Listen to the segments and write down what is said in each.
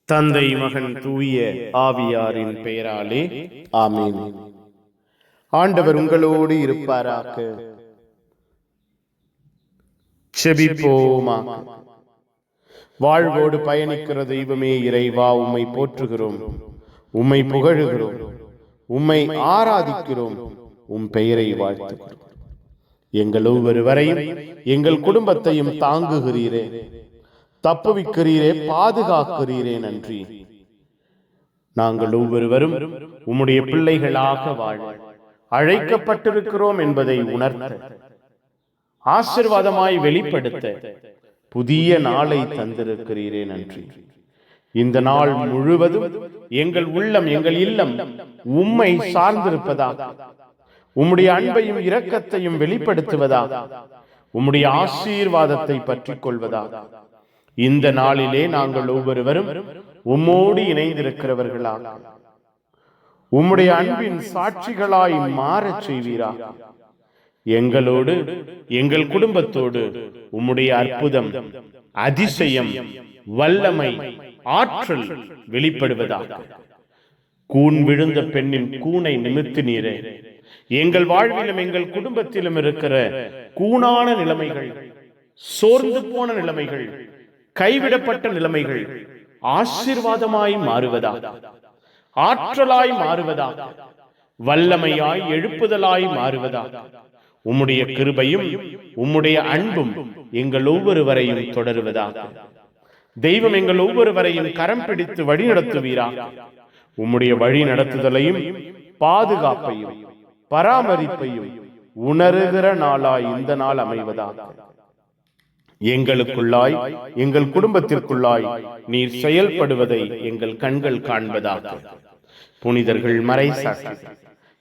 தந்தை மகன் தூய ஆவியாரின் பெயராலே ஆமென். ஆண்டவர் உங்களோடு இருப்பாராக. செபிப்போமாக. வாழ்வோடு பயணிக்கிற தெய்வமே இறைவா, உம்மை போற்றுகிறோம், உம்மை புகழுகிறோம், உம்மை ஆராதிக்கிறோம், உம் பெயரை வாழ்த்துகிறோம். எங்கள் ஒவ்வொருவரையும் எங்கள் குடும்பத்தையும் தாங்குகிறீரே, தப்புவிக்கிறீரே, பாதுகாக்கிறீரே, நன்றி. நாங்கள் ஒவ்வொருவரும் உம்முடைய பிள்ளைகளாக வாழ அழைக்கப்பட்டிருக்கிறோம் என்பதை உணர்த்த, ஆசீர்வாதமாய் வெளிப்படுத்த புதிய நாளை தந்திருக்கிறீரே, நன்றி. இந்த நாள் முழுவதும் எங்கள் உள்ளம், எங்கள் இல்லம் உம்மை சார்ந்திருப்பதாக, உம்முடைய அன்பையும் இரக்கத்தையும் வெளிப்படுத்துவதாக, உம்முடைய ஆசீர்வாதத்தை பற்றிக் கொள்வதாக இந்த நாளிலே நாங்கள் ஒவ்வொருவரும் உம்மோடு இணைந்திருக்கிறவர்களாக, உம்முடைய அன்பின் சாட்சிகளாய் மாறச் செய்வீரா. எங்களோடு, எங்கள் குடும்பத்தோடு உம்முடைய அற்புதம், அதிசயம், வல்லமை, ஆற்றல் வெளிப்படுவதாக. கூன் விழுந்த பெண்ணின் கூனை நிமித்தினீரே, எங்கள் வாழ்விலும் எங்கள் குடும்பத்திலும் இருக்கிற கூனான நிலைமைகள், சோர்ந்து போன நிலைமைகள், கைவிடப்பட்ட நிலைமைகள் ஆசீர்வாதமாய் மாறுவதாக, ஆற்றலாய் மாறுவதாக, வல்லமையாய் எழுப்புதலாய் மாறுவதாக. உம்முடைய கிருபையும் உம்முடைய அன்பும் எங்கள் ஒவ்வொருவரையும் தொடருவதாக. தெய்வம் எங்கள் ஒவ்வொருவரையும் கரம் பிடித்து வழி நடத்துவீராக. உம்முடைய வழி நடத்துதலையும் பாதுகாப்பையும் பராமரிப்பையும் உணர்கிற நாளாய் இந்த நாள் அமைவதாக. எங்களுக்குள்ளாய், எங்கள் குடும்பத்திற்குள்ளாய் நீர் செயல்படுவதை எங்கள் கண்கள் காண்பதாக. புனிதர்கள் மறைசாட்சி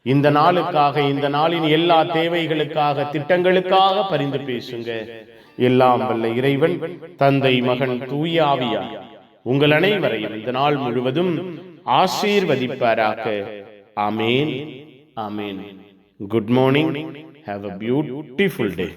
இந்த நாளுக்காக, இந்த நாளின் எல்லா தேவைகளுக்காக, திட்டங்களுக்காக பரிந்து பேசுங்க. எல்லாம் வல்ல இறைவன், தந்தை, மகன், தூய ஆவியார் உங்கள் அனைவரையும் இந்த நாள் முழுவதும் ஆசீர்வதிப்பாராக. ஆமேன், ஆமேன். Good morning. Have a beautiful day.